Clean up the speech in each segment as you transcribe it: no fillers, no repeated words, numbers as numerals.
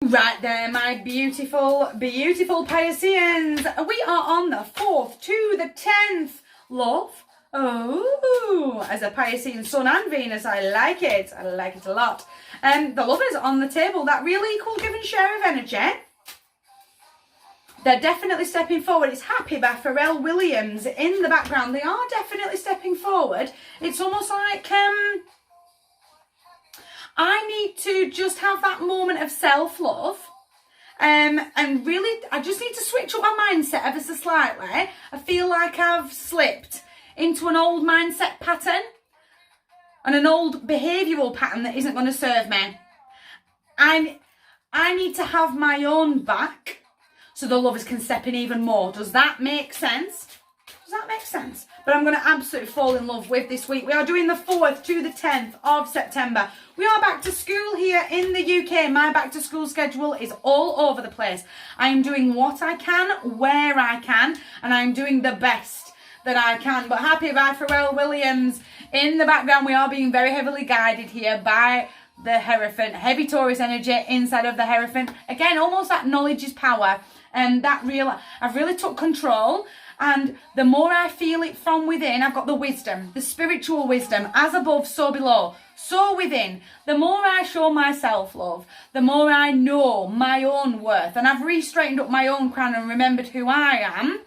Right there, my beautiful, beautiful Pisceans. We are on the 4th to the 10th, love. Oh, as a Piscean Sun and Venus, I like it. I like it a lot. The lovers on the table, that real equal give and share of energy. They're definitely stepping forward. It's Happy by Pharrell Williams in the background. They are definitely stepping forward. It's almost like I need to just have that moment of self-love. And really, I just need to switch up my mindset ever so slightly. I feel like I've slipped into an old mindset pattern and an old behavioural pattern that isn't going to serve me. I need to have my own back so the lovers can step in even more. Does that make sense? Does that make sense? But I'm going to absolutely fall in love with this week. We are doing the 4th to the 10th of September. We are back to school here in the UK. My back to school schedule is all over the place. I am doing what I can, where I can, and I'm doing the best that I can. But Happy by Pharrell Williams in the background. We are being very heavily guided here by the Hierophant. Heavy Taurus energy inside of the Hierophant. Again, almost that knowledge is power. And I've really took control. And the more I feel it from within, I've got the wisdom, the spiritual wisdom, as above, so below, so within. The more I show myself love, the more I know my own worth, and I've re-straightened up my own crown and remembered who I am,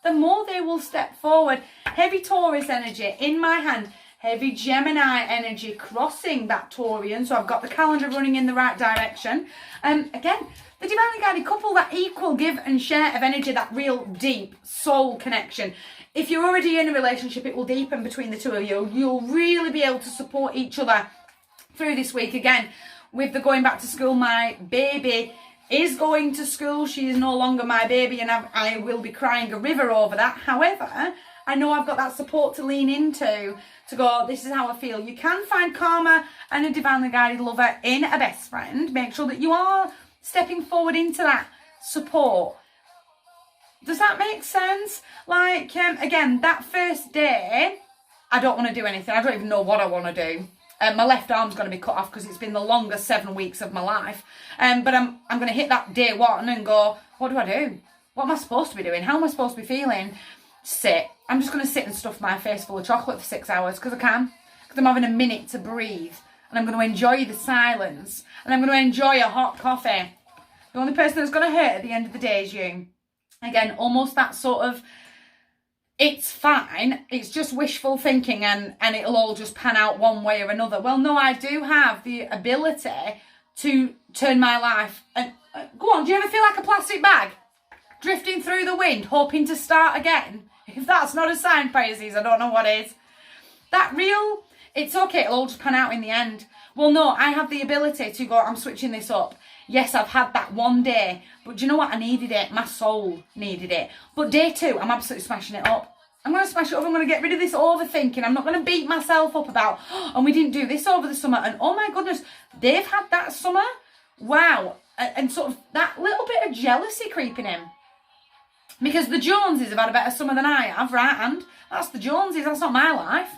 the more they will step forward. Heavy Taurus energy in my hand, heavy Gemini energy crossing that Taurian, so I've got the calendar running in the right direction. Again, the divinely guided couple, that equal give and share of energy, that real deep soul connection. If you're already in a relationship, it will deepen between the two of you. You'll really be able to support each other through this week. Again, with the going back to school, my baby is going to school. She is no longer my baby, and I will be crying a river over that. However, I know I've got that support to lean into, to go, this is how I feel. You can find karma and a divinely guided lover in a best friend. Make sure that you are stepping forward into that support. Does that make sense? Like, again, that first day, I don't want to do anything. I don't even know what I want to do. My left arm's going to be cut off because it's been the longest 7 weeks of my life. But I'm going to hit that day one and go, what do I do? What am I supposed to be doing? How am I supposed to be feeling? Sit. I'm just going to sit and stuff my face full of chocolate for 6 hours because I can. Because I'm having a minute to breathe. And I'm going to enjoy the silence. And I'm going to enjoy a hot coffee. The only person that's going to hurt at the end of the day is you. Again, almost that sort of, it's fine, it's just wishful thinking and it'll all just pan out one way or another. Well, no, I do have the ability to turn my life. And go on, do you ever feel like a plastic bag? Drifting through the wind, hoping to start again? If that's not a sign, Pisces, I don't know what is. That real, it's okay, it'll all just pan out in the end. Well, no, I have the ability to go, I'm switching this up. Yes, I've had that one day, but do you know what? I needed it. My soul needed it. But day two, I'm absolutely smashing it up. I'm going to smash it up. I'm going to get rid of this overthinking. I'm not going to beat myself up about, oh, and we didn't do this over the summer. And oh my goodness, they've had that summer. Wow. And sort of that little bit of jealousy creeping in. Because the Joneses have had a better summer than I have, right? And that's the Joneses. That's not my life.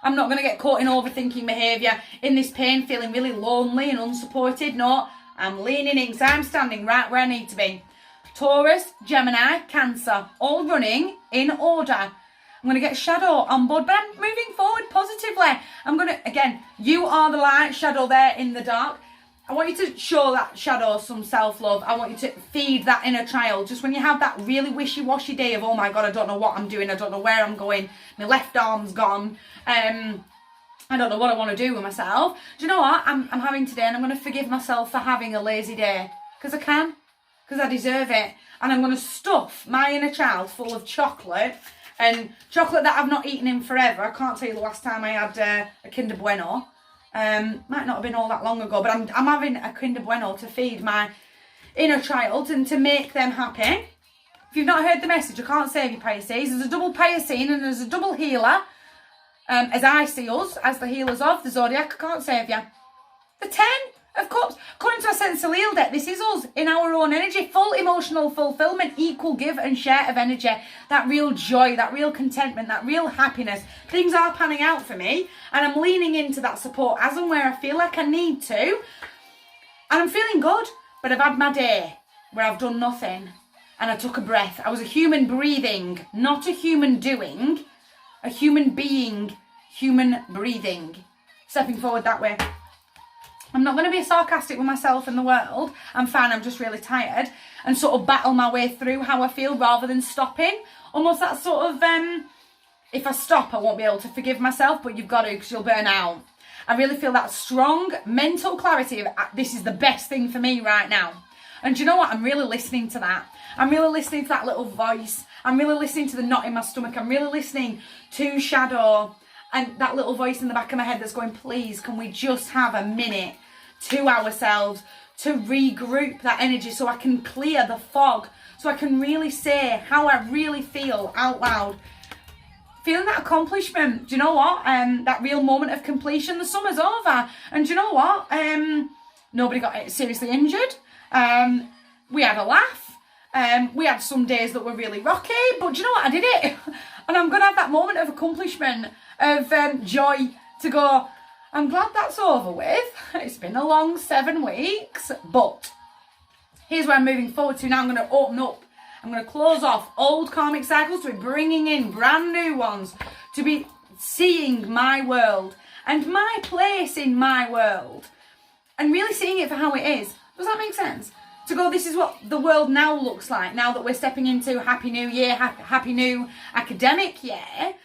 I'm not going to get caught in overthinking behaviour, in this pain, feeling really lonely and unsupported. No. I'm leaning in, so I'm standing right where I need to be. Taurus, Gemini, Cancer, all running in order. I'm going to get shadow on board, but I'm moving forward positively. I'm going to, again, you are the light, shadow there in the dark. I want you to show that shadow some self-love. I want you to feed that inner child. Just when you have that really wishy-washy day of, oh my God, I don't know what I'm doing. I don't know where I'm going. My left arm's gone. I don't know what I want to do with myself. Do you know what? I'm having today, and I'm going to forgive myself for having a lazy day. Because I can. Because I deserve it. And I'm going to stuff my inner child full of chocolate. And chocolate that I've not eaten in forever. I can't tell you the last time I had a Kinder Bueno. Might not have been all that long ago. But I'm having a Kinder Bueno to feed my inner child and to make them happy. If you've not heard the message, I can't save you, Pisces. There's a double Piscean and there's a double healer. As I see us, as the healers of the Zodiac, I can't save you. The 10 of Cups, according to our Sensorial deck, this is us in our own energy, full emotional fulfillment, equal give and share of energy, that real joy, that real contentment, that real happiness. Things are panning out for me, and I'm leaning into that support as and where I feel like I need to, and I'm feeling good. But I've had my day where I've done nothing and I took a breath. I was a human breathing, not a human doing. A human being, human breathing. Stepping forward that way. I'm not going to be sarcastic with myself and the world. I'm fine, I'm just really tired. And sort of battle my way through how I feel rather than stopping. Almost that sort of, if I stop, I won't be able to forgive myself, but you've got to because you'll burn out. I really feel that strong mental clarity of this is the best thing for me right now. And do you know what? I'm really listening to that. I'm really listening to that little voice. I'm really listening to the knot in my stomach. I'm really listening to Shadow and that little voice in the back of my head that's going, please, can we just have a minute to ourselves to regroup that energy so I can clear the fog, so I can really say how I really feel out loud. Feeling that accomplishment, do you know what? That real moment of completion. The summer's over. And do you know what? Nobody got seriously injured. We had a laugh. We had some days that were really rocky. But do you know what? I did it. And I'm going to have that moment of accomplishment, of joy to go, I'm glad that's over with. It's been a long 7 weeks. But here's where I'm moving forward to now. I'm going to open up. I'm going to close off old karmic cycles to be bringing in brand new ones, to be seeing my world and my place in my world and really seeing it for how it is. Does that make sense? To go, this is what the world now looks like now that we're stepping into Happy New Year, happy new academic year,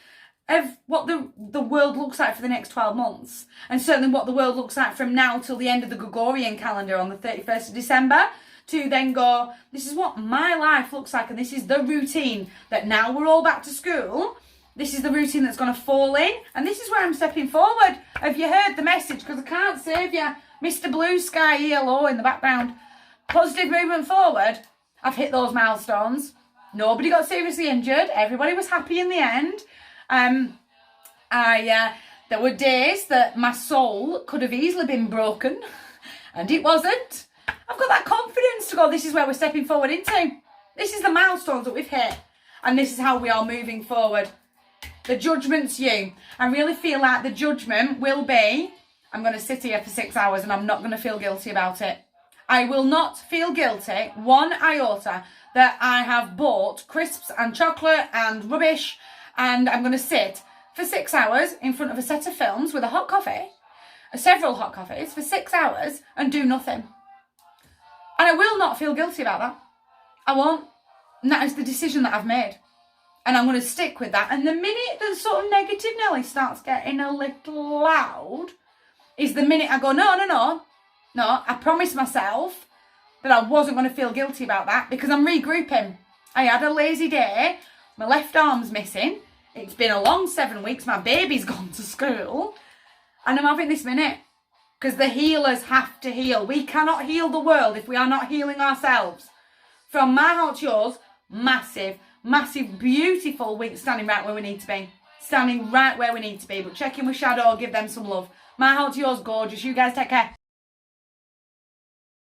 of what the world looks like for the next 12 months. And certainly what the world looks like from now till the end of the Gregorian calendar on the 31st of December. To then go, this is what my life looks like, and this is the routine that now we're all back to school. This is the routine that's going to fall in, and this is where I'm stepping forward. Have you heard the message? Because I can't save you. Mr. Blue Sky ELO in the background. Positive movement forward. I've hit those milestones. Nobody got seriously injured. Everybody was happy in the end. There were days that my soul could have easily been broken, and it wasn't. I've got that confidence to go, this is where we're stepping forward into. This is the milestones that we've hit. And this is how we are moving forward. The judgment's you. I really feel like the judgment will be, I'm going to sit here for 6 hours and I'm not going to feel guilty about it. I will not feel guilty, one iota, that I have bought crisps and chocolate and rubbish and I'm going to sit for 6 hours in front of a set of films with a hot coffee, several hot coffees, for 6 hours and do nothing. And I will not feel guilty about that. I won't. And that is the decision that I've made. And I'm going to stick with that. And the minute the sort of negative Nelly starts getting a little loud is the minute I go, no, I promised myself that I wasn't going to feel guilty about that because I'm regrouping. I had a lazy day. My left arm's missing. It's been a long 7 weeks. My baby's gone to school. And I'm having this minute. Because the healers have to heal. We cannot heal the world if we are not healing ourselves. From my heart to yours, massive, beautiful week standing right where we need to be. Standing right where we need to be. But check in with Shadow, give them some love. My heart to yours, gorgeous. You guys take care.